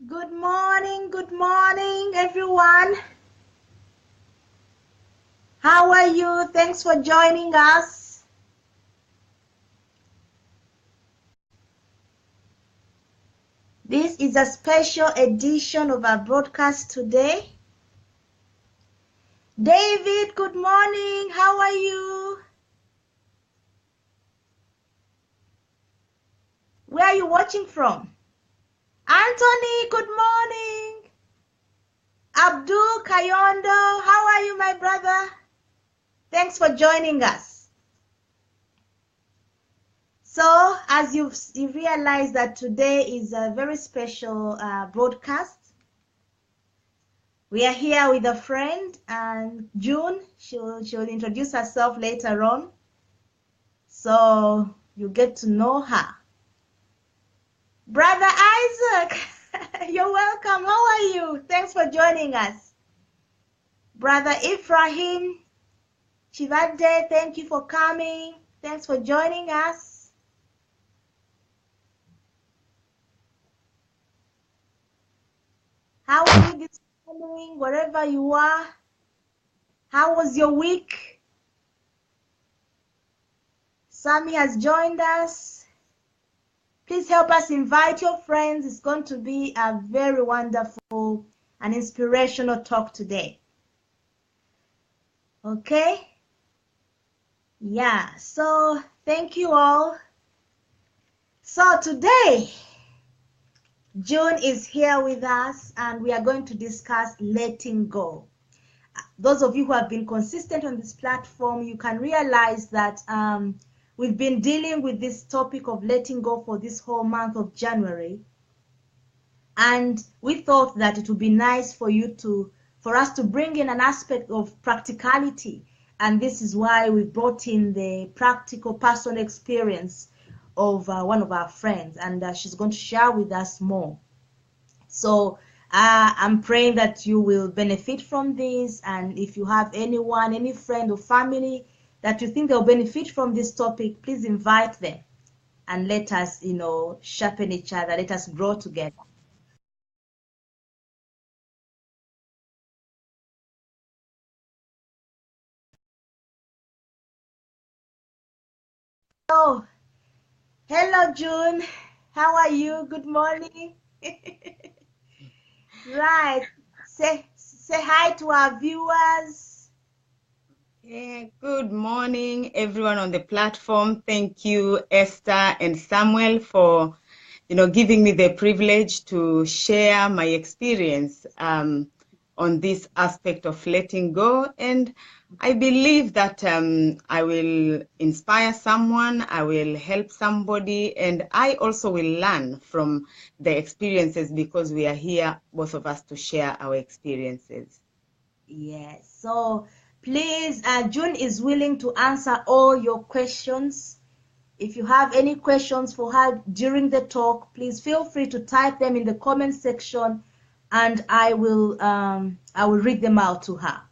Good morning, everyone. How are you? Thanks for joining us. This is a special edition of our broadcast today. David, good morning. How are you? Where are you watching from? Anthony, good morning. Abdul Kayondo, how are you, my brother? Thanks for joining us. So, as you realize that today is a very special broadcast. We are here with a friend, and June, she'll introduce herself later on. So you get to know her. Brother Isaac, you're welcome. How are you? Thanks for joining us. Brother Ephraim, Chivade, thank you for coming. Thanks for joining us. How are you this morning, wherever you are? How was your week? Sammy has joined us. Please help us invite your friends. It's going to be a very wonderful and inspirational talk today. Okay? Yeah, so thank you all. So today, June is here with us and we are going to discuss letting go. Those of you who have been consistent on this platform, you can realize that we've been dealing with this topic of letting go for this whole month of January. And we thought that it would be nice for us to bring in an aspect of practicality. And this is why we brought in the practical personal experience of one of our friends. And she's going to share with us more. So I'm praying that you will benefit from this. And if you have anyone, any friend or family that you think they'll benefit from this topic, please invite them and let us, sharpen each other. Let us grow together. So, hello, June. How are you? Good morning. Right. Say hi to our viewers. Yeah, good morning, everyone on the platform. Thank you, Esther and Samuel, for giving me the privilege to share my experience on this aspect of letting go. And I believe that I will inspire someone, I will help somebody, and I also will learn from the experiences because we are here, both of us, to share our experiences. Yes. So please, June is willing to answer all your questions. If you have any questions for her during the talk, please feel free to type them in the comment section, and I will read them out to her.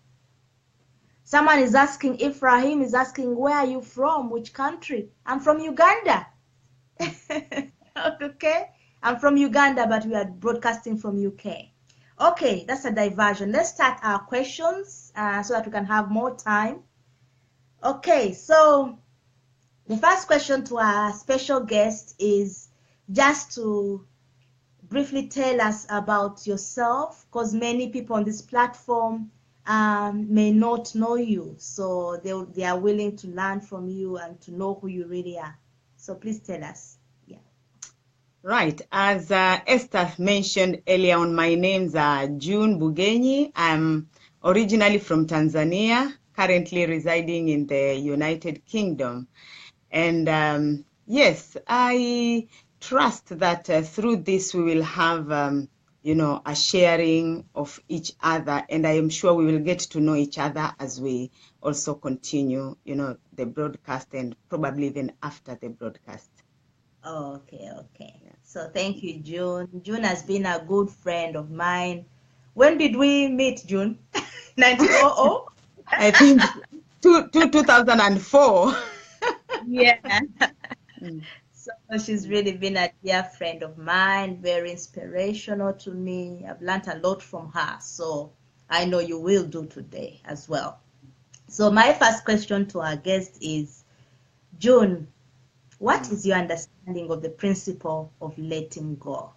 Someone is asking, Ephraim is asking, where are you from? Which country? I'm from Uganda. Okay, I'm from Uganda, but we are broadcasting from UK. Okay, that's a diversion. Let's start our questions so that we can have more time. Okay, so the first question to our special guest is just to briefly tell us about yourself, because many people on this platform may not know you, so they are willing to learn from you and to know who you really are. So please tell us. Yeah. Right. As Esther mentioned earlier on, my name's June Bugenyi. I'm originally from Tanzania, currently residing in the United Kingdom. And yes, I trust that through this we will have, a sharing of each other. And I am sure we will get to know each other as we also continue, the broadcast and probably even after the broadcast. Okay. So thank you, June. June has been a good friend of mine. When did we meet, June? 1900? I think 2004. Yeah. Mm. So she's really been a dear friend of mine, very inspirational to me. I've learned a lot from her. So I know you will do today as well. So my first question to our guest is, June, what Mm. is your understanding of the principle of letting go?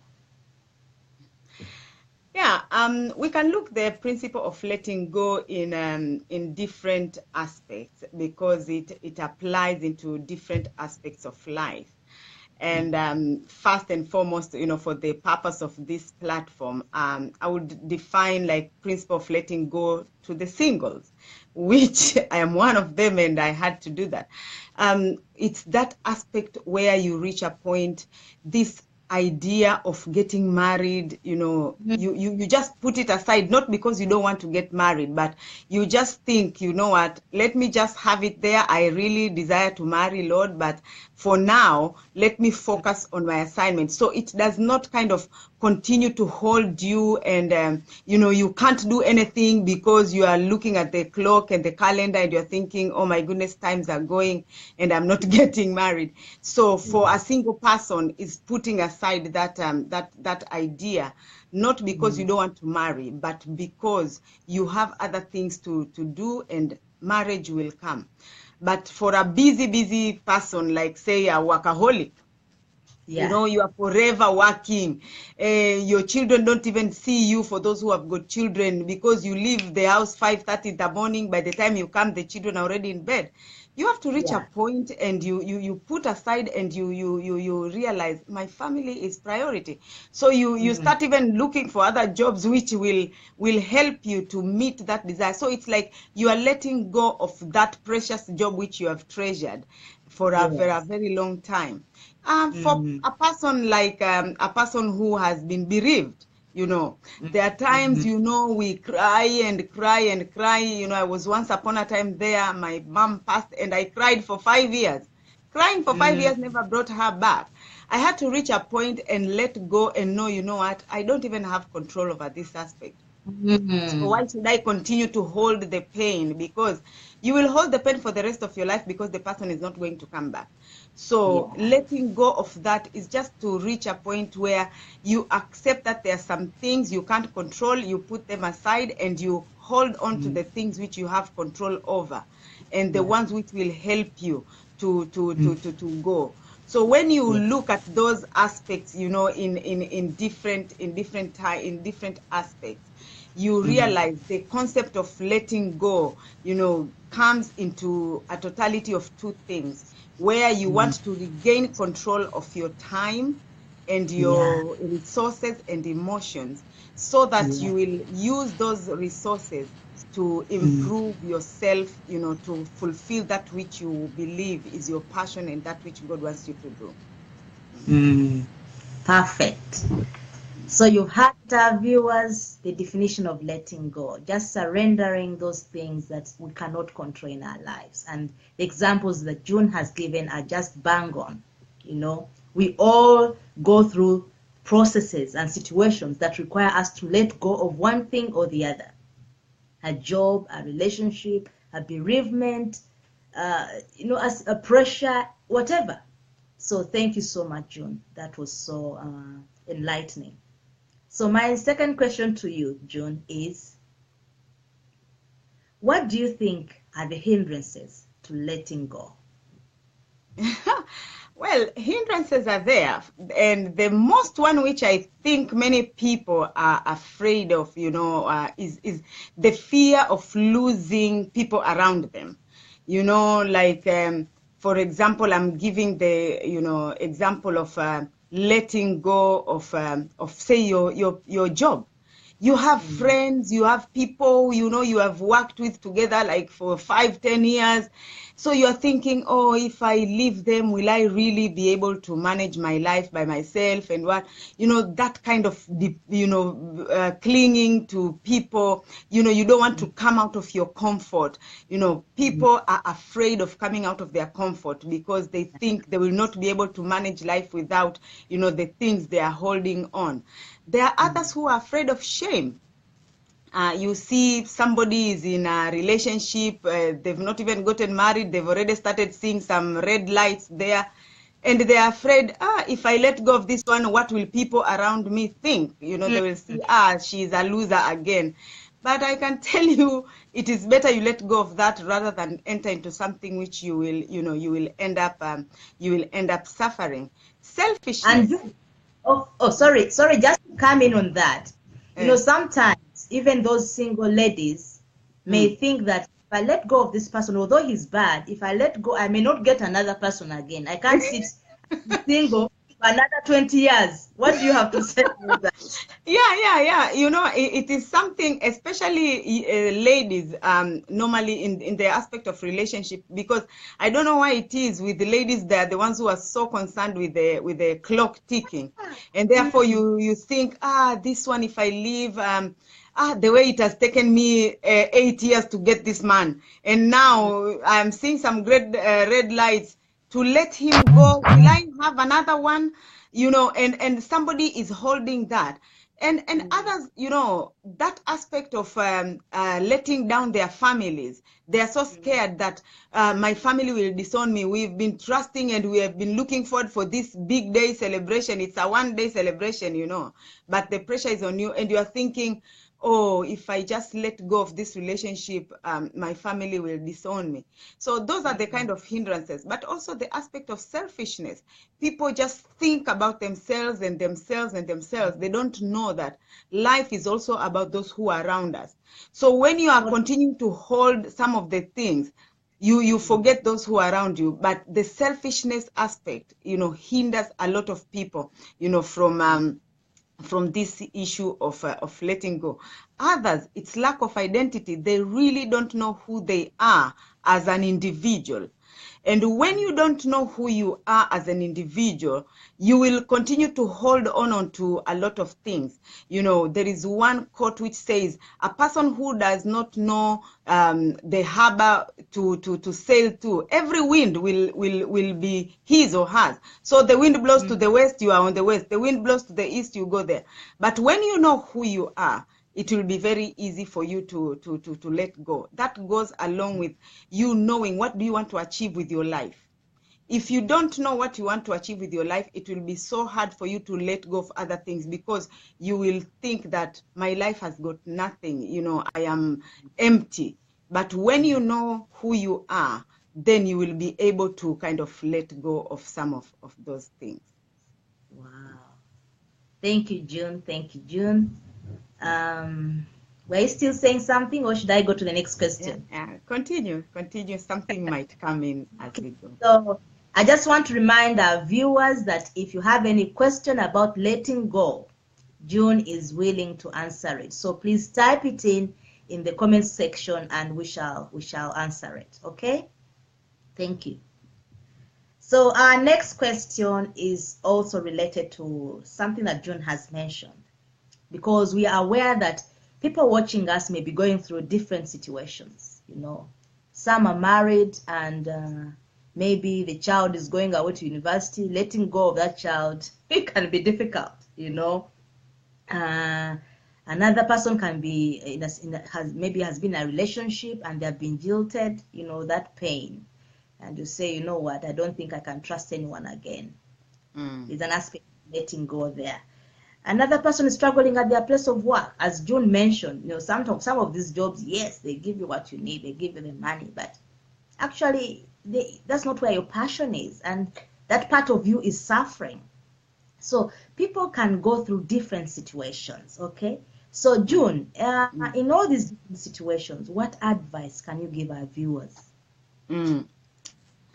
Yeah, we can look the principle of letting go in different aspects because it applies into different aspects of life. And first and foremost, for the purpose of this platform, I would define like principle of letting go to the singles, which I am one of them, and I had to do that. It's that aspect where you reach a point, this idea of getting married, you just put it aside, not because you don't want to get married, but you just think, you know what, let me just have it there. I really desire to marry, Lord, but for now, let me focus on my assignment. So it does not kind of continue to hold you, and you can't do anything because you are looking at the clock and the calendar and you're thinking, oh my goodness, times are going and I'm not getting married. So for a single person is putting aside that idea, not because you don't want to marry, but because you have other things to do, and marriage will come. But for a busy person, like say a workaholic, Yeah, you are forever working. Your children don't even see you, for those who have got children, because you leave the house 5:30 in the morning. By the time you come, the children are already in bed. You have to reach a yeah. point, and you put aside, and you realize my family is priority. So you Mm, start even looking for other jobs which will help you to meet that desire. So it's like you are letting go of that precious job which you have treasured for a yes. very long time. For Mm, a person like a person who has been bereaved, mm, there are times, mm, we cry and cry and cry. I was once upon a time there, my mom passed, and I cried for 5 years. Crying for five mm, years never brought her back. I had to reach a point and let go and know, you know what, I don't even have control over this aspect. So mm. why should I continue to hold the pain? Because you will hold the pain for the rest of your life, because the person is not going to come back. So Yeah. letting go of that is just to reach a point where you accept that there are some things you can't control, you put them aside, and you hold on to Mm, the things which you have control over, and the yeah. ones which will help you Mm, to go. So when you yeah. look at those aspects, in different aspects, you Mm, realize the concept of letting go, comes into a totality of two things, where you mm, want to regain control of your time and yeah. your resources and emotions, so that Yeah. you will use those resources to Mm, improve yourself, to fulfill that which you believe is your passion and that which God wants you to do. mm. Perfect. So Mhm. you've heard, our viewers, the definition of letting go, just surrendering those things that we cannot control in our lives. And the examples that June has given are just bang on. We all go through processes and situations that require us to let go of one thing or the other. A job, a relationship, a bereavement, as a pressure, whatever. So thank you so much, June. That was so enlightening. So my second question to you, June, is what do you think are the hindrances to letting go? Well, hindrances are there, and the most one which I think many people are afraid of, is the fear of losing people around them. Like, for example, I'm giving the example of letting go of say your job. You have Mm, friends, you have people, you have worked with together like for 5, 10 years. So you're thinking, oh, if I leave them, will I really be able to manage my life by myself? And that kind of, clinging to people, you don't want to come out of your comfort. mm, People are afraid of coming out of their comfort because they think they will not be able to manage life without, the things they are holding on. There are mm, others who are afraid of shame. You see somebody is in a relationship, they've not even gotten married, they've already started seeing some red lights there. and they're afraid, if I let go of this one, what will people around me think? You know, they will see, she's a loser again. But I can tell you, it is better you let go of that rather than enter into something which you will, you will end up suffering. And Selfishness. sorry, just to come in on that. Eh, Sometimes even those single ladies may mm. think that if I let go of this person, although he's bad, if I let go, I may not get another person again. I can't sit single for another 20 years. What do you have to say about that? Yeah. It is something, especially ladies, normally in the aspect of relationship, because I don't know why it is with the ladies, they're the ones who are so concerned with the clock ticking. And therefore you think, this one, if I leave, the way it has taken me 8 years to get this man, and now I'm seeing some great red lights to let him go. Will I have another one? And somebody is holding that. And others, that aspect of letting down their families. They are so scared that my family will disown me. We've been trusting and we have been looking forward for this big day celebration. It's a one-day celebration, but the pressure is on you, and you are thinking, oh, if I just let go of this relationship, my family will disown me. So those are the kind of hindrances, but also the aspect of selfishness. People just think about themselves and themselves and themselves. They don't know that life is also about those who are around us. So when you are continuing to hold some of the things, you forget those who are around you. But the selfishness aspect, hinders a lot of people, from this issue of letting go. Others, it's lack of identity. They really don't know who they are as an individual. And when you don't know who you are as an individual, you will continue to hold on to a lot of things. There is one quote which says, a person who does not know the harbor to sail to, every wind will be his or hers. So the wind blows to the west, you are on the west. The wind blows to the east, you go there. But when you know who you are, it will be very easy for you to let go. That goes along with you knowing what do you want to achieve with your life. If you don't know what you want to achieve with your life, it will be so hard for you to let go of other things, because you will think that my life has got nothing, I am empty. But when you know who you are, then you will be able to kind of let go of some of those things. Wow. Thank you, June. Thank you, June. Were you still saying something, or should I go to the next question? Yeah. Continue. Something might come in as we go. So I just want to remind our viewers that if you have any question about letting go, June is willing to answer it. So please type it in the comment section, and we shall answer it. Okay? Thank you. So our next question is also related to something that June has mentioned, because we are aware that people watching us may be going through different situations. Some are married, and maybe the child is going away to university. Letting go of that child, it can be difficult. Another person can be has been in a relationship and they have been jilted. That pain, and you say, you know what, I don't think I can trust anyone again. There's an aspect of letting go there. Another person is struggling at their place of work. As June mentioned, some of these jobs, yes, they give you what you need, they give you the money, but actually that's not where your passion is, and that part of you is suffering. So people can go through different situations. Okay, so June, in all these different situations, what advice can you give our viewers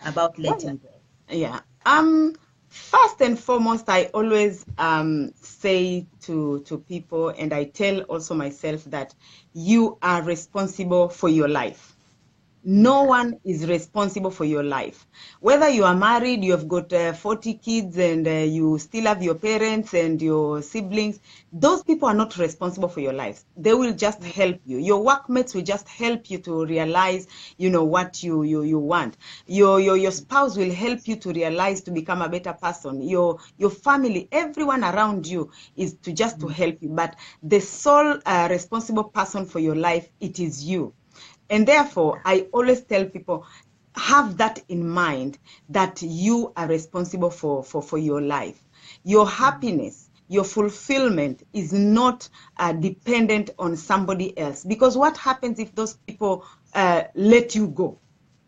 about letting go? Yeah. First and foremost, I always say to people, and I tell also myself, that you are responsible for your life. No one is responsible for your life. Whether you are married, you have got 40 kids, and you still have your parents and your siblings, those people are not responsible for your life. They will just help you. Your workmates will just help you to realize, what you want. Your spouse will help you to realize, to become a better person. Your family, everyone around you is to help you. But the sole responsible person for your life, it is you. And therefore, I always tell people, have that in mind, that you are responsible for your life. Your happiness, your fulfillment is not dependent on somebody else. Because what happens if those people let you go?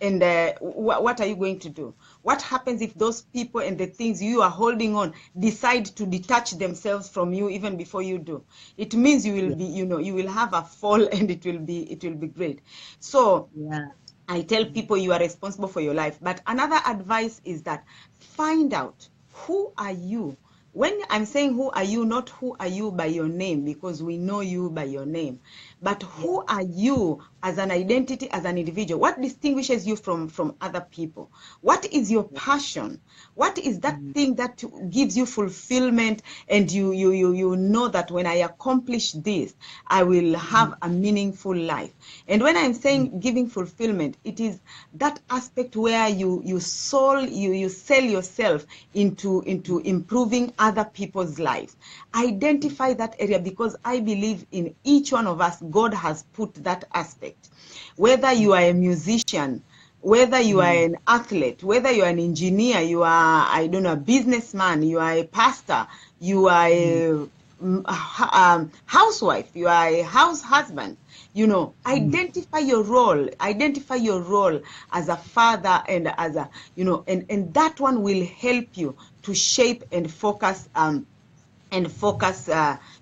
And what are you going to do? What happens if those people and the things you are holding on decide to detach themselves from you even before you do? It means you will Yeah. be, you will have a fall, and it will be great. So Yeah. I tell people you are responsible for your life. But another advice is that find out, who are you? When I'm saying who are you, not who are you by your name, because we know you by your name, but Yeah. who are you as an identity, as an individual? What distinguishes you from other people? What is your passion? What is that Mm, thing that gives you fulfillment, and you know that when I accomplish this, I will mm, have a meaningful life? And when I'm mm, saying giving fulfillment, it is that aspect where you sell yourself into improving other people's lives. Identify that area, because I believe in each one of us, God has put that aspect. Whether you are a musician, whether you are mm, an athlete, whether you are an engineer, you are, I don't know, a businessman, you are a pastor, you are mm, a housewife, you are a house husband, mm, identify your role as a father, and as a, and that one will help you to shape and focus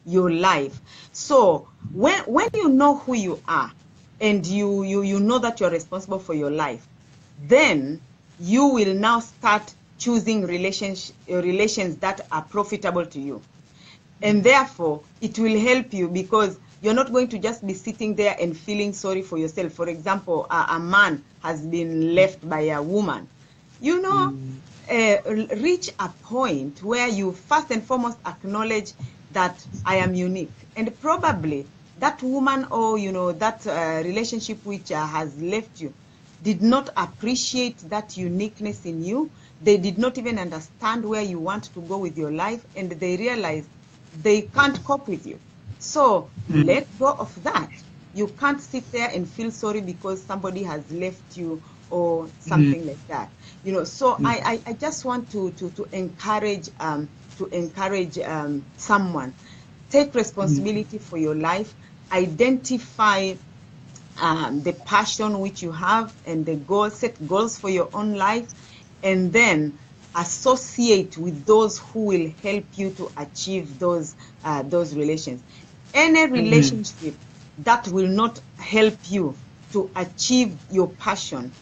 your life. So when you know who you are, and you know that you're responsible for your life, then you will now start choosing relations that are profitable to you. And therefore, it will help you, because you're not going to just be sitting there and feeling sorry for yourself. For example, a man has been left by a woman. You know, mm, reach a point where you first and foremost acknowledge that I am unique. And probably that woman, or, that relationship which has left you, did not appreciate that uniqueness in you. They did not even understand where you want to go with your life, and they realized they can't cope with you. So mm, let go of that. You can't sit there and feel sorry because somebody has left you, or mm, something like that. So mm, I just want to encourage someone. Take mm, responsibility for your life. Identify the passion which you have, and the goals. Set goals for your own life, and then associate with those who will help you to achieve those relations. Any mm, relationship that will not help you to achieve your passion,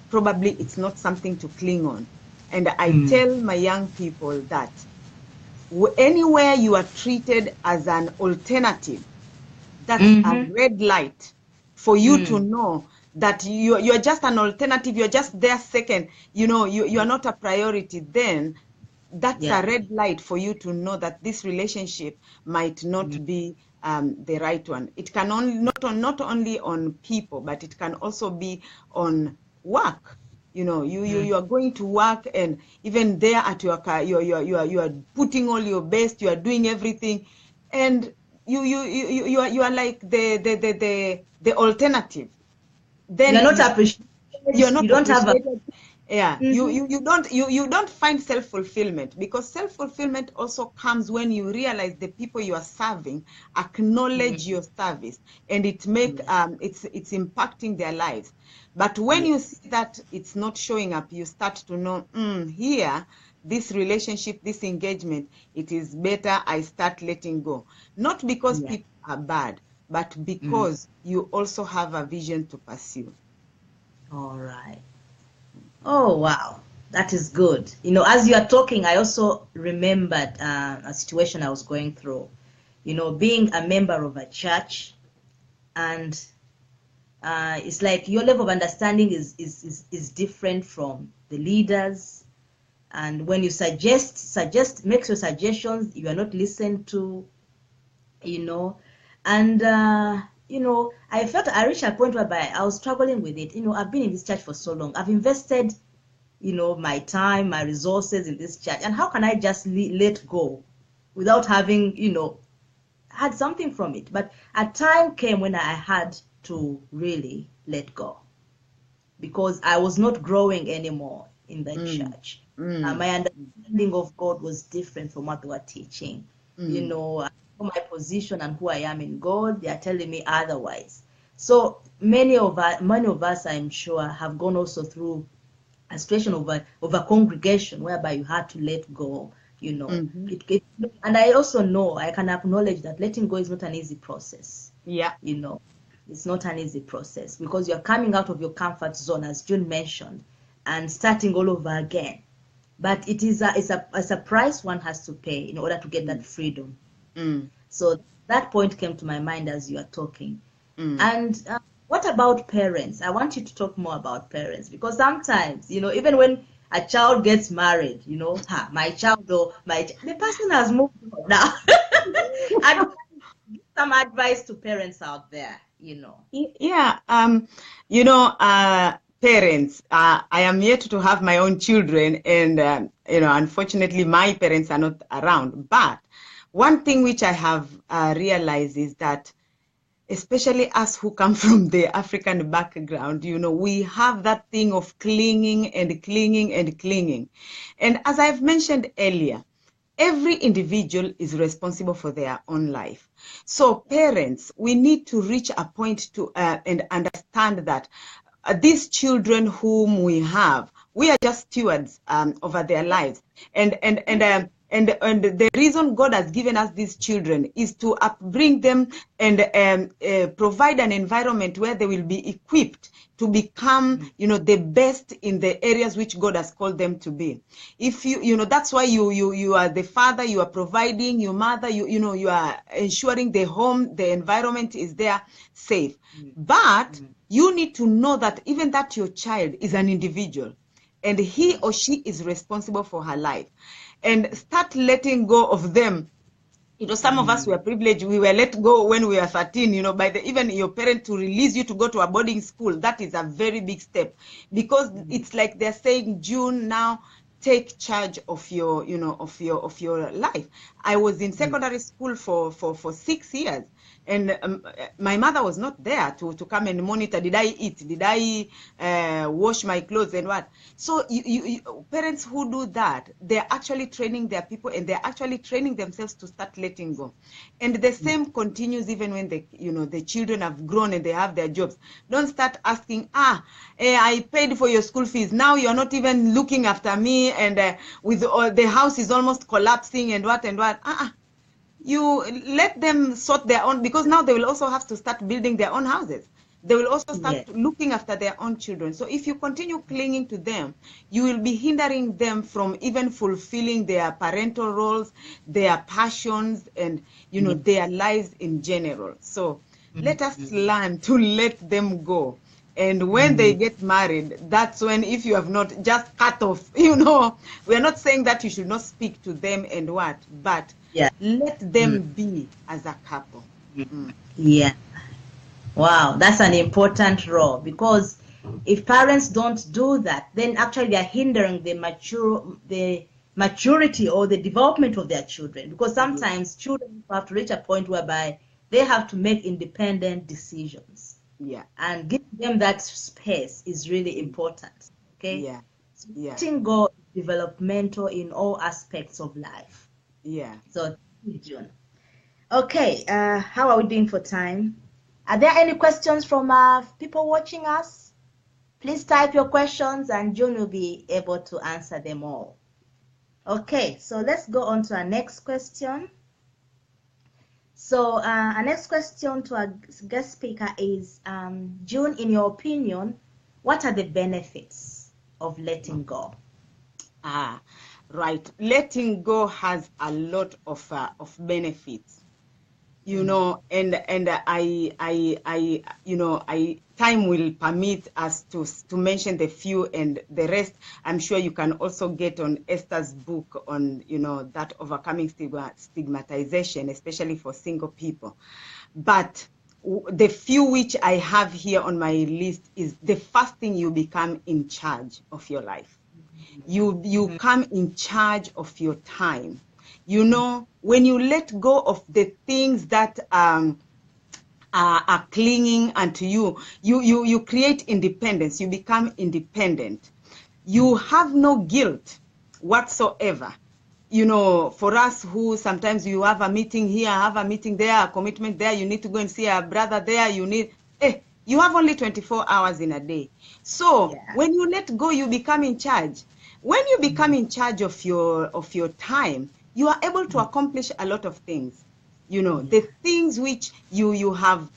probably it's not something to cling on. And I mm, tell my young people that anywhere you are treated as an alternative, that's a mhm, red light for you to mm, know that you're just an alternative, you're just there second, you're not a priority. Then that's a yeah. red light for you to know that this relationship might not Mm, be the right one. It can only not only on people, but it can also be on work. You mm, are going to work, and even there at your car, you are putting all your best, you are doing everything, and you are like the alternative. you're Then not appreciated. you're not You don't have a. appreciated. Yeah, you Mhm, you you don't you don't find self-fulfillment, because self-fulfillment also comes when you realize the people you are serving acknowledge mm, your service, and yeah, it's impacting their lives. But when you yes, see that it's not showing up, you start to know, here, this relationship, this engagement, it is better I start letting go. Not because yeah. people are bad, but Mm, because you also have a vision to pursue. all right. Oh, wow. That is good. As you are talking, I also remembered a situation I was going through. Being a member of a church, and it's like your level of understanding is different from the leaders. And when you suggest makes your suggestions, you are not listened to, you know. And I reached a point whereby I was struggling with it. I've been in this church for so long. I've invested my time, my resources in this church, and how can I just let go without having had something from it? But a time came when I had to really let go. because I was not growing anymore in the Mm. church. Mm. My understanding of God was different from what they were teaching. You Mm. know, I know my position and who I am in God, they are telling me otherwise. So many of us, I'm sure, have gone also through a situation of a congregation whereby you had to let go, you know. Mm-hmm. And I also know, I can acknowledge that letting go is not an easy process, Yeah. you know. It's not an easy process because you're coming out of your comfort zone, as June mentioned, and starting all over again. But it's a price one has to pay in order to get that Mm. freedom. Mm. So that point came to my mind as you are talking. Mm. And what about parents? I want you to talk more about parents because sometimes, even when a child gets married, my child or the person has moved on now. And give some advice to parents out there. Yeah, parents, I am yet to have my own children, and unfortunately, my parents are not around. But one thing which I have realized is that, especially us who come from the African background, we have that thing of clinging and clinging and clinging. And as I've mentioned earlier, every individual is responsible for their own life. So parents, we need to reach a point to and understand that these children whom we are just stewards over their lives, and the reason God has given us these children is to upbring them and provide an environment where they will be equipped to become, the best in the areas which God has called them to be. If that's why you are the father, you are providing, your mother, you are ensuring the home, the environment is there safe. But you need to know that even that your child is an individual and he or she is responsible for her life, and start letting go of them. Some of us were privileged. We were let go when we were 13, by even your parent to release you to go to a boarding school. That is a very big step, because it's like they're saying, June, now take charge of your, of your life. I was in secondary school for 6 years, and my mother was not there to come and monitor. Did I eat? Did I wash my clothes and what? So parents who do that, they're actually training their people, and they're actually training themselves to start letting go. And the same continues even when the children have grown and they have their jobs. Don't start asking, I paid for your school fees. Now you're not even looking after me, and with the house is almost collapsing and what and what. You let them sort their own, because now they will also have to start building their own houses. They will also start Yeah. looking after their own children. So if you continue clinging to them, you will be hindering them from even fulfilling their parental roles, their passions, and Yeah. their lives in general. So let us Mhm. learn to let them go. And when they Mhm. get married, that's when, if you have not, just cut off, we're not saying that you should not speak to them and what, but Yeah. let Mm. them be as a couple. Mm. Yeah. Wow, that's an important role because if parents don't do that, then actually they're hindering the maturity or the development of their children. Because Yeah. sometimes children have to reach a point whereby they have to make independent decisions, Yeah. and giving them that space is really Mm. important. Okay, Yeah. so Yeah. letting go is developmental in all aspects of life. Yeah. So, thank you, June. Okay, how are we doing for time? Are there any questions from people watching us? Please type your questions and June will be able to answer them all. Okay, so let's go on to our next question. So our next question to our guest speaker is, June, in your opinion, what are the benefits of letting go? Ah, right. Letting go has a lot of benefits. And I time will permit us to mention the few, and the rest I'm sure you can also get on Esther's book on, that overcoming stigmatization, especially for single people. But the few which I have here on my list is, the first thing, you become in charge of your life. You come in charge of your time. When you let go of the things that are clinging unto you. You create independence. You become independent. You have no guilt whatsoever. You know, for us who sometimes you have a meeting here, have a meeting there, a commitment there, you need to go and see a brother there, you have only 24 hours in a day. So Yeah. when you let go, you become in charge. When you become in charge of your time, you are able to accomplish a lot of things. You know, Yeah. the things which you have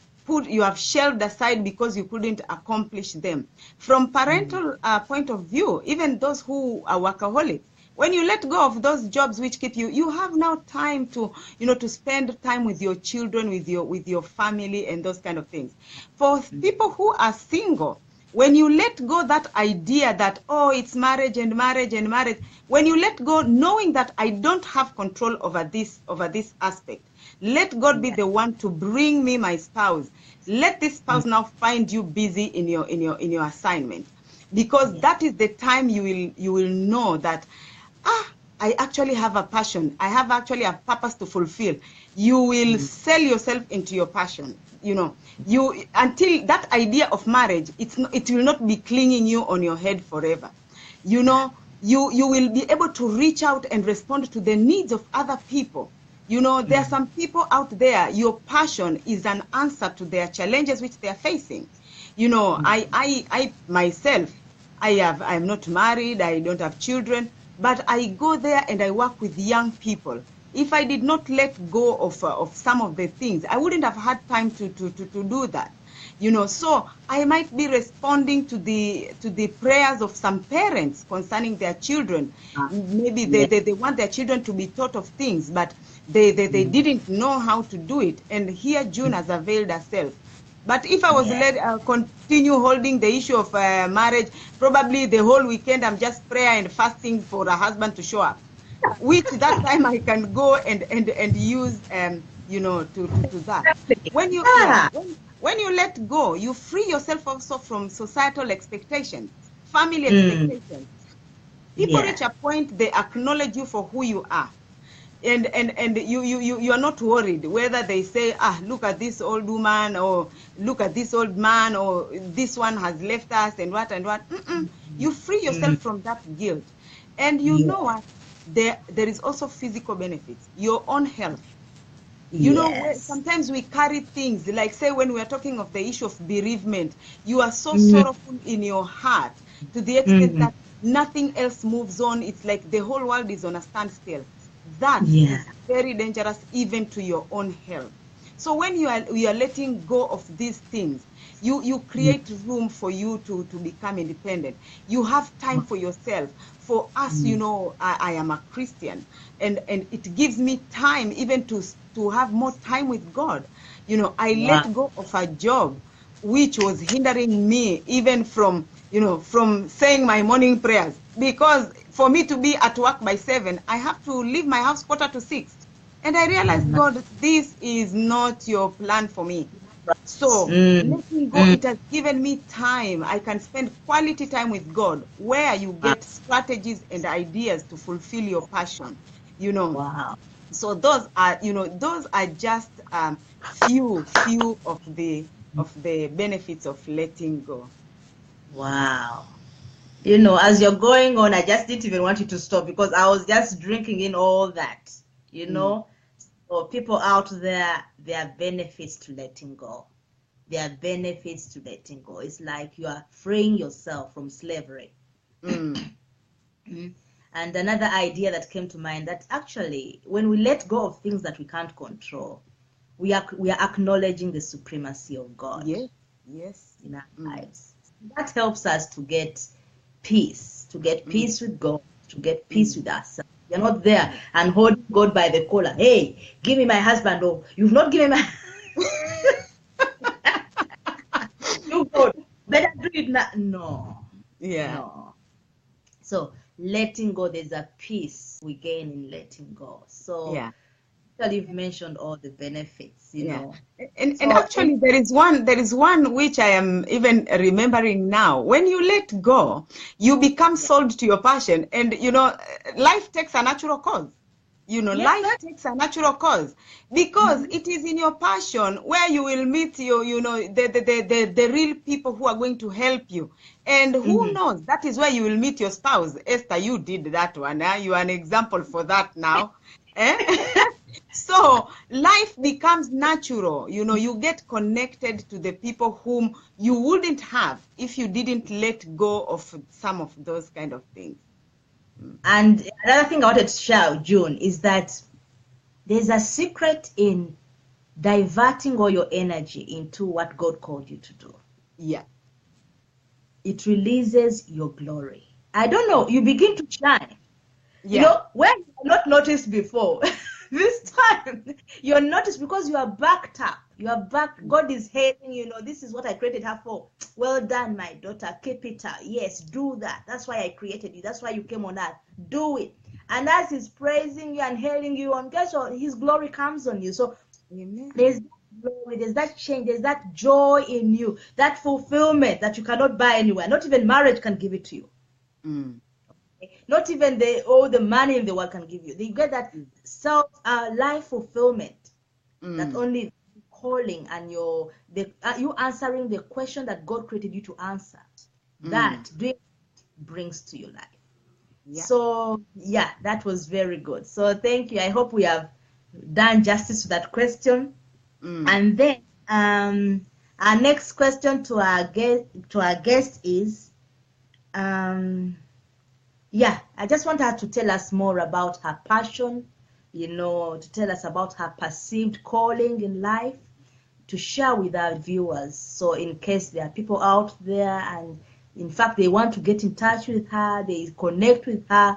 shelved aside because you couldn't accomplish them. From parental point of view, even those who are workaholics, when you let go of those jobs which keep you, you have now time to, to spend time with your children, with your family, and those kind of things. For people who are single, when you let go that idea that, oh, it's marriage and marriage and marriage, when you let go, knowing that I don't have control over this aspect, let God be Yeah. the one to bring me my spouse. Let this spouse now find you busy in your assignment, because Yeah. that is the time you will know that, I actually have a passion. I have actually a purpose to fulfill. You will sell yourself into your passion. You know, you, until that idea of marriage, it will not be clinging you on your head forever. You Yeah. know, you will be able to reach out and respond to the needs of other people. You know, there are some people out there, your passion is an answer to their challenges which they are facing. You know, I myself, I'm not married, I don't have children, but I go there and I work with young people. If I did not let go of some of the things, I wouldn't have had time to do that. You know, so I might be responding to the prayers of some parents concerning their children. Maybe Yeah. they want their children to be taught of things, but they didn't know how to do it. And here June has availed herself. But if I was Yeah. let continue holding the issue of marriage, probably the whole weekend I'm just prayer and fasting for a husband to show up, which that time I can go and use to that. When you Yeah. when you let go, you free yourself also from societal expectations, family Mm. expectations. People Yeah. reach a point they acknowledge you for who you are, and you are not worried whether they say, look at this old woman, or look at this old man, or this one has left us, and what and what. You free yourself from that guilt. And you know Yeah. what, there is also physical benefits, your own health. You know, Yes. sometimes we carry things, like, say, when we are talking of the issue of bereavement, you are so Mm. sorrowful in your heart to the extent Mm. that nothing else moves on. It's like the whole world is on a standstill. That Yeah. is very dangerous even to your own health. So when you are letting go of these things, you Mm. create room for you to become independent. You have time for yourself. For us, Mm. I am a Christian, and it gives me time even to have more time with God. I Wow. let go of a job which was hindering me even from saying my morning prayers, because for me to be at work by 7, I have to leave my house 4:45. And I realized, God, this is not your plan for me. So Mm. letting go, Mm. it has given me time. I can spend quality time with God, where you Wow. get strategies and ideas to fulfill your passion. You know, Wow. so those are just few of the benefits of letting go. Wow. You know, as you're going on, I just didn't even want you to stop because I was just drinking in all that. You Mm, know, so people out there, there are benefits to letting go. There are benefits to letting go. It's like you are freeing yourself from slavery. mm, Mhm. And another idea that came to mind, that actually, when we let go of things that we can't control, we are acknowledging the supremacy of God yes, yes. in our Mm, lives. That helps us to get mm, peace with God, to get peace mm, with ourselves. You're not there yeah. and holding God by the collar. Hey, give me my husband. Oh, you've not given my you God. Better do it now. No, Yeah, no. So letting go, there's a peace we gain in letting go. So yeah. you've mentioned all the benefits, you Yeah. know. And So actually there is one which I am even remembering now. When you let go, you become yeah, sold to your passion, and life takes a natural course. Yes, life takes a natural course, because it is in your passion where you will meet the real people who are going to help you. And who knows, that is where you will meet your spouse. Esther, you did that one. You are an example for that now. Eh? So life becomes natural. You get connected to the people whom you wouldn't have if you didn't let go of some of those kind of things. And another thing I wanted to share, June, is that there's a secret in diverting all your energy into what God called you to do. Yeah. It releases your glory. I don't know, you begin to shine. Yeah. When you're not noticed before, this time you're noticed because you are backed up. You are back. God is hailing this is what I created her for. Well done, my daughter. Keep it up. Yes, do that. That's why I created you. That's why you came on earth. Do it. And as he's praising you and hailing you on, guess what? His glory comes on you. So Amen. there's that glory, there's that change, there's that joy in you, that fulfillment that you cannot buy anywhere. Not even marriage can give it to you. Not even the money in the world can give you. You get that life fulfillment that only calling and you answering the question that God created you to answer. That brings to your life. Yeah. So yeah, that was very good. So thank you. I hope we have done justice to that question. And then our next question to our guest is I just want her to tell us more about her passion, to tell us about her perceived calling in life, to share with our viewers. So in case there are people out there and in fact they want to get in touch with her, they connect with her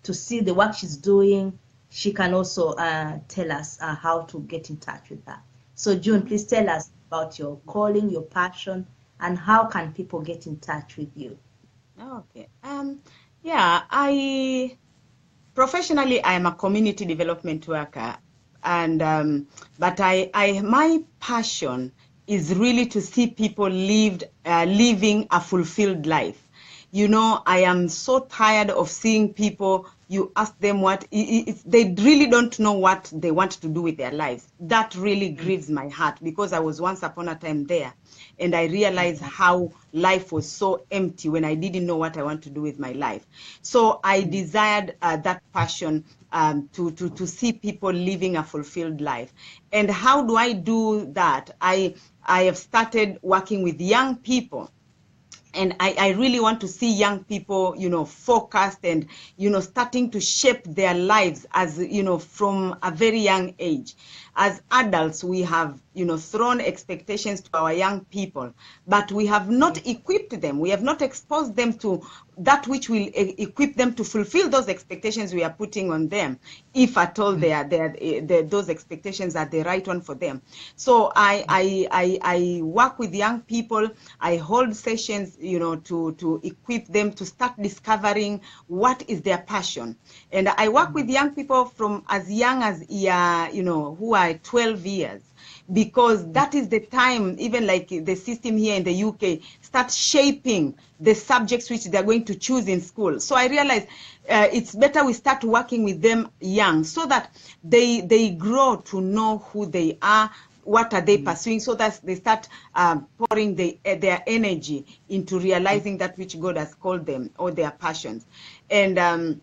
to see the work she's doing, she can also tell us how to get in touch with her. So June, please tell us about your calling, your passion, and how can people get in touch with you? Okay. Professionally, I am a community development worker, and but my passion is really to see people living a fulfilled life. I am so tired of seeing people. You ask them they really don't know what they want to do with their lives. That really grieves my heart, because I was once upon a time there, and I realized how life was so empty when I didn't know what I want to do with my life. So I desired that passion to see people living a fulfilled life. And how do I do that? I have started working with young people. And I really want to see young people, focused and, starting to shape their lives as, from a very young age. As adults, we have, thrown expectations to our young people, but we have not equipped them. We have not exposed them to that which will equip them to fulfill those expectations we are putting on them, if at all those expectations are the right one for them. So I work with young people. I hold sessions, to equip them to start discovering what is their passion. And I work with young people from as young as who are 12 years, because that is the time, even like the system here in the UK starts shaping the subjects which they're going to choose in school. So I realized it's better we start working with them young, so that they grow to know who they are, what are they pursuing, so that they start pouring their energy into realizing that which God has called them, or their passions. And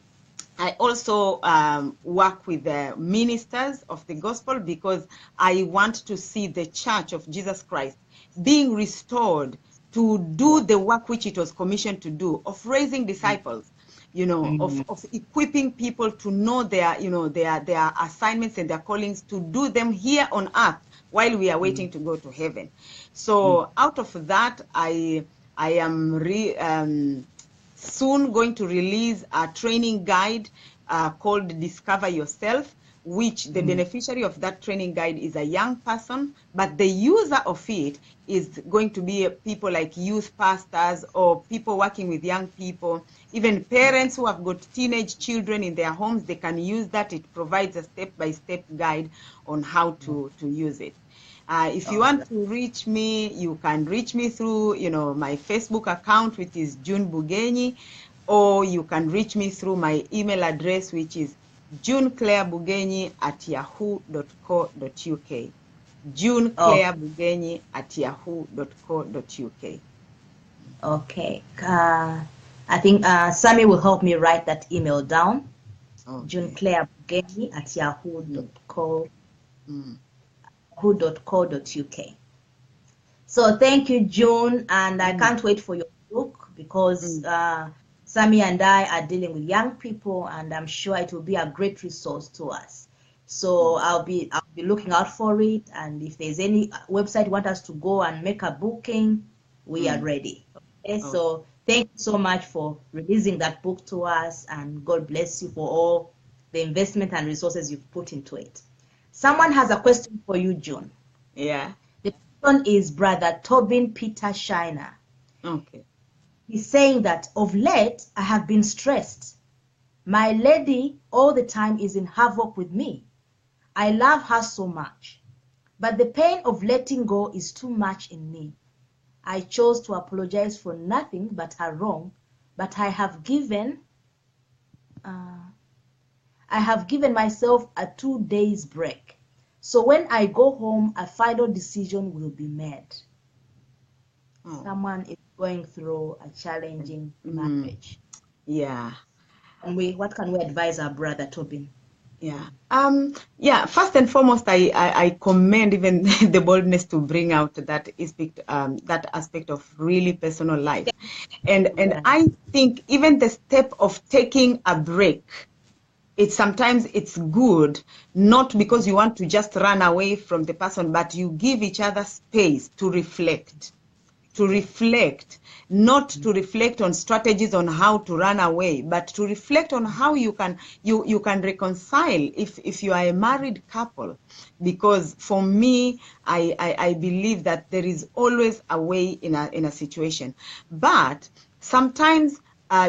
I also work with the ministers of the gospel, because I want to see the church of Jesus Christ being restored to do the work which it was commissioned to do, of raising disciples, of equipping people to know their assignments and their callings, to do them here on earth while we are waiting to go to heaven. So out of that, I am soon going to release a training guide called Discover Yourself, which the beneficiary of that training guide is a young person, but the user of it is going to be people like youth pastors, or people working with young people, even parents who have got teenage children in their homes. They can use that. It provides a step-by-step guide on how to use it. If you want to reach me, you can reach me through, my Facebook account, which is June Bugenyi, or you can reach me through my email address, which is juneclairebugenyi@yahoo.co.uk. juneclairebugenyi@yahoo.co.uk. Okay. I think Sammy will help me write that email down. Okay. juneclairebugenyi@yahoo.co.uk. Mm. So thank you, June, and I Mm. can't wait for your book because Mm. Sammy and I are dealing with young people, and I'm sure it will be a great resource to us. So Mm. I'll be looking out for it, and if there's any website you want us to go and make a booking, we are Mm. ready. Okay, Okay. so thank you so much for releasing that book to us, and God bless you for all the investment and resources you've put into it. Yeah. Someone has a question for you, June. Yeah. The person is Brother Tobin Peter Shiner. Okay. He's saying that of late I have been stressed. My lady all the time is in havoc with me. I love her so much. But the pain of letting go is too much in me. I chose to apologize for nothing but her wrong, but uh, I have given myself a 2 days break. So when I go home, a final decision will be made. Oh. Someone is going through a challenging Mm. marriage. Yeah. And what can we advise our brother Tobin? Yeah. First and foremost, I commend even the boldness to bring out that aspect of really personal life. And Yeah. I think even the step of taking a break, sometimes it's good, not because you want to just run away from the person, but you give each other space to reflect, not to reflect on strategies on how to run away, but to reflect on how you can reconcile if you are a married couple. Because for me, I believe that there is always a way in a situation, but sometimes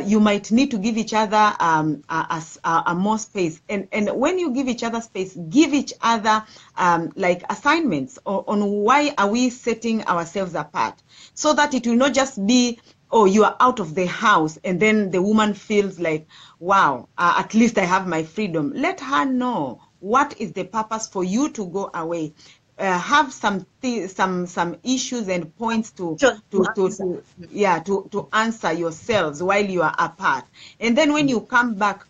you might need to give each other a more space. And when you give each other space, give each other like assignments on why are we setting ourselves apart, so that it will not just be, oh, you are out of the house, and then the woman feels like, wow, at least I have my freedom. Let her know what is the purpose for you to go away. Have some issues and points Just to to answer. to yeah to answer yourselves while you are apart. And then when you come back,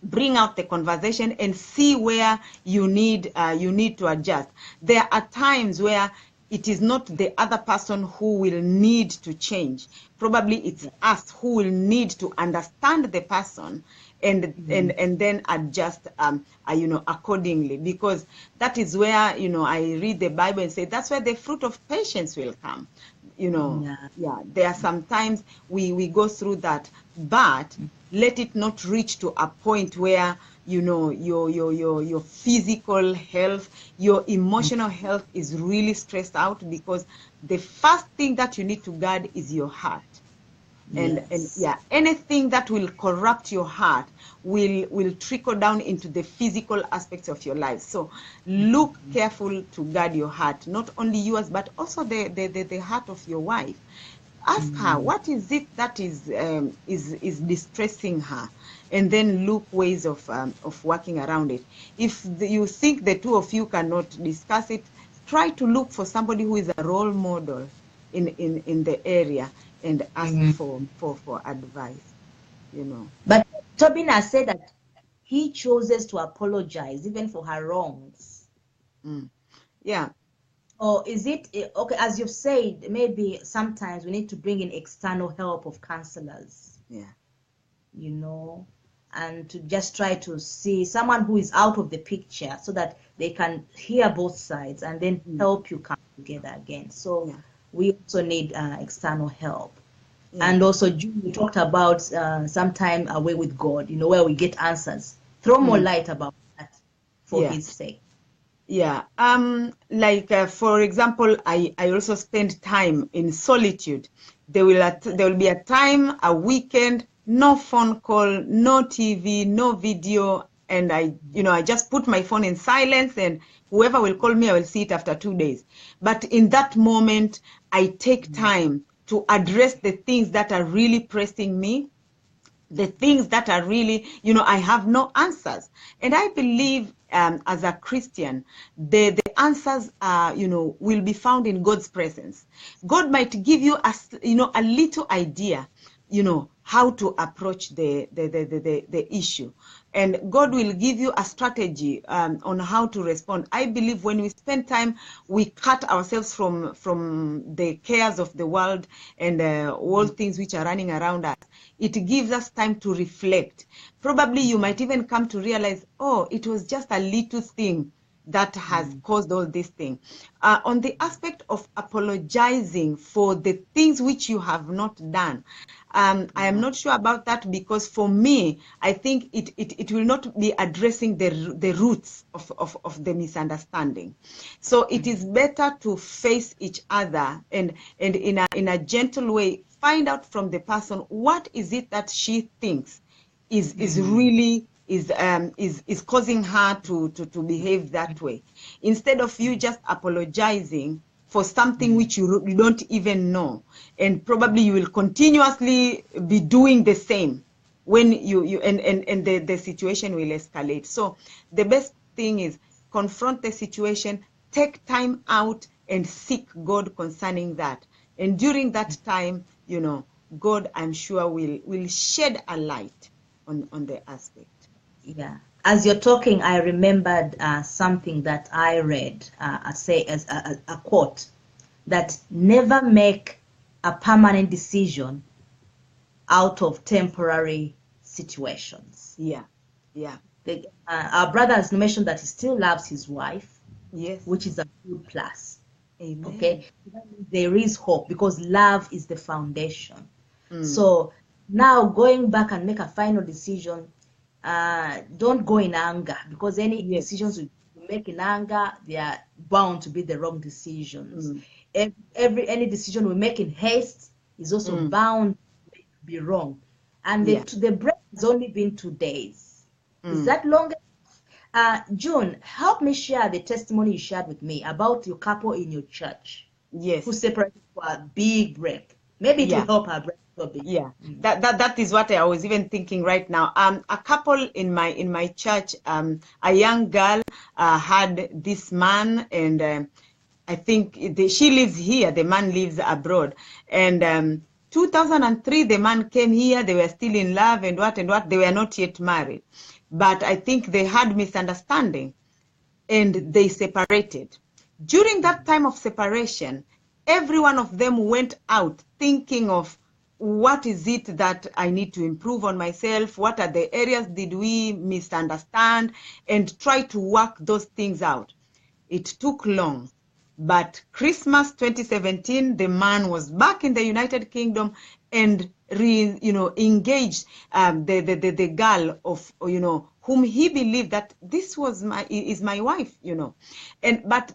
bring out the conversation and see where you need to adjust. There are times where it is not the other person who will need to change. Probably it's us who will need to understand the person and then adjust accordingly, because that is where I read the Bible and say that's where the fruit of patience will come. Yeah. Yeah, there are sometimes we go through that, but let it not reach to a point where your physical health, your emotional health is really stressed out, because the first thing that you need to guard is your heart. And Yes. yeah, anything that will corrupt your heart will trickle down into the physical aspects of your life. So look careful to guard your heart, not only yours but also the heart of your wife. Ask her what is it that is distressing her, and then look ways of working around it. If you think the two of you cannot discuss it, try to look for somebody who is a role model in the area and ask for advice. But Tobin has said that he chooses to apologize even for her wrongs. Mm. Yeah. Or is it okay, as you've said, maybe sometimes we need to bring in external help of counselors, Yeah. you know, and to just try to see someone who is out of the picture so that they can hear both sides and then Mm. help you come together again. So Yeah. we also need external help. Yeah. And also, June, we talked about sometime away with God, where we get answers. Throw more Mm. light about that for Yeah. His sake. Yeah. Like for example, I also spend time in solitude. There will be a time, a weekend, no phone call, no TV, no video, and I just put my phone in silence, and whoever will call me, I will see it after 2 days. But in that moment, I take time to address the things that are really pressing me, the things that are really, I have no answers. And I believe as a Christian, the answers are, will be found in God's presence. God might give you a little idea, how to approach the issue. And God will give you a strategy on how to respond. I believe when we spend time, we cut ourselves from the cares of the world and all things which are running around us. It gives us time to reflect. Probably you might even come to realize, oh, it was just a little thing that has caused all this thing. On the aspect of apologizing for the things which you have not done, I am not sure about that, because for me, I think it will not be addressing the roots of the misunderstanding. So it is better to face each other and in a gentle way, find out from the person what is it that she thinks is really is causing her to behave that way, instead of you just apologizing for something which you don't even know, and probably you will continuously be doing the same when and the situation will escalate. So the best thing is confront the situation, take time out and seek God concerning that. And during that time, God, I'm sure, will shed a light on the aspect. Yeah. As you're talking, I remembered something that I read, say as a quote, that never make a permanent decision out of temporary situations. Yeah. Our brother has mentioned that he still loves his wife, Yes. which is a good plus. Amen. Okay, there is hope because love is the foundation. So now going back and make a final decision, don't go in anger, because any decisions we make in anger, they are bound to be the wrong decisions. Any decision we make in haste is also bound to be wrong. And the break has only been 2 days. Is that long? June, help me share the testimony you shared with me about your couple in your church. Yes. Who separated for a big break. Maybe it will help her break a bit. Yeah. That is what I was even thinking right now. A couple in my church, a young girl had this man, and I think she lives here, the man lives abroad. And 2003, the man came here, they were still in love and what, they were not yet married. But I think they had misunderstanding and they separated. During that time of separation, every one of them went out thinking of, what is it that I need to improve on myself? What are the areas did we misunderstand? And try to work those things out. It took long. But Christmas 2017, the man was back in the United Kingdom and engaged the girl of, whom he believed that this was my wife, And but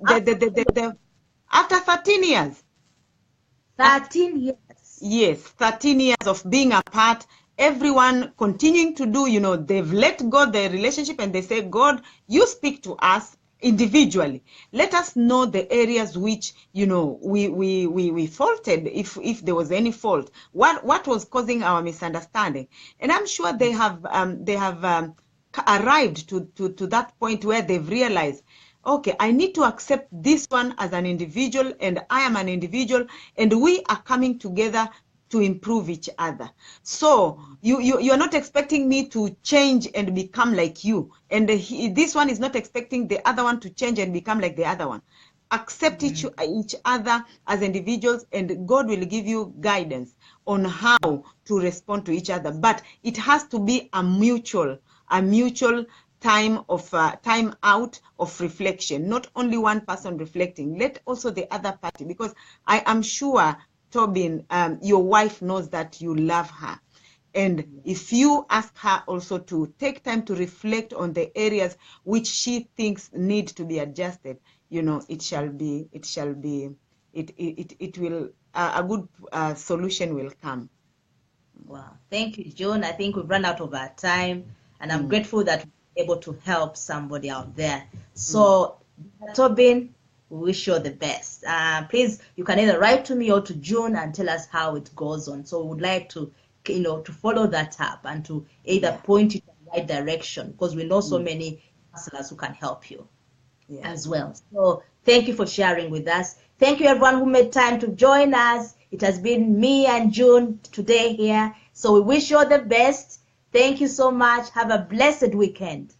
after 13 years. 13 years. Yes, 13 years of being apart, everyone continuing to do, they've let go the relationship and they say, God, you speak to us individually. Let us know the areas which, we faulted, if there was any fault. What was causing our misunderstanding? And I'm sure they have arrived to that point where they've realized, okay, I need to accept this one as an individual, and I am an individual, and we are coming together to improve each other. So you're not expecting me to change and become like you, and this one is not expecting the other one to change and become like the other one. Accept each other as individuals, and God will give you guidance on how to respond to each other. But it has to be a mutual time out of reflection, not only one person reflecting. Let also the other party, because I am sure, Tobin, your wife knows that you love her, and if you ask her also to take time to reflect on the areas which she thinks need to be adjusted, it will a good solution will come. Wow, thank you, Joan. I think we've run out of our time, and I'm grateful that we're able to help somebody out there. So, Tobin, we wish you the best. Please, you can either write to me or to June and tell us how it goes on. So we would like to to follow that up and to either Yeah. point you in the right direction, because we know so Mm. many counselors who can help you Yeah. as well. So thank you for sharing with us. Thank you everyone who made time to join us. It has been me and June today here. So we wish you all the best. Thank you so much. Have a blessed weekend.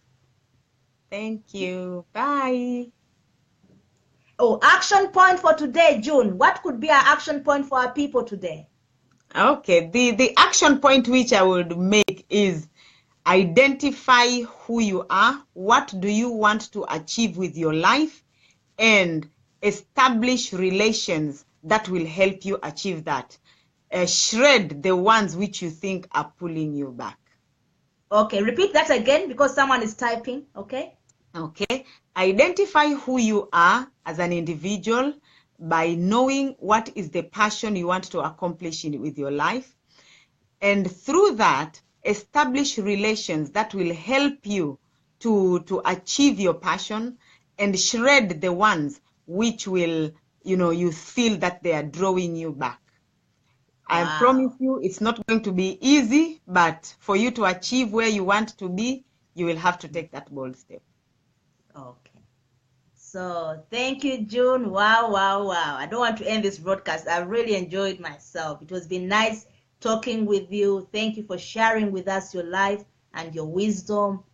Thank you. Bye. Oh, action point for today, June. What could be our action point for our people today? Okay, the action point which I would make is identify who you are, what do you want to achieve with your life, and establish relations that will help you achieve that. Shred the ones which you think are pulling you back. Okay, repeat that again because someone is typing. Okay. Okay, identify who you are as an individual by knowing what is the passion you want to accomplish with your life. And through that, establish relations that will help you to achieve your passion, and shred the ones which will, you feel that they are drawing you back. I promise Wow. you it's not going to be easy, but for you to achieve where you want to be, you will have to take that bold step. Okay. So thank you, June. Wow, wow, wow. I don't want to end this broadcast. I really enjoyed myself. It has been nice talking with you. Thank you for sharing with us your life and your wisdom.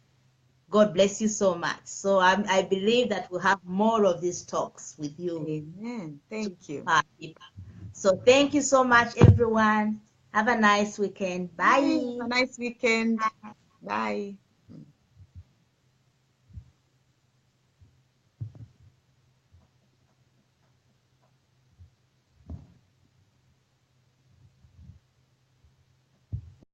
God bless you so much. So I believe that we'll have more of these talks with you Amen. to Thank you. inspire people. So thank you so much, everyone. Have a nice weekend. Bye. Have a Bye. nice weekend. Bye.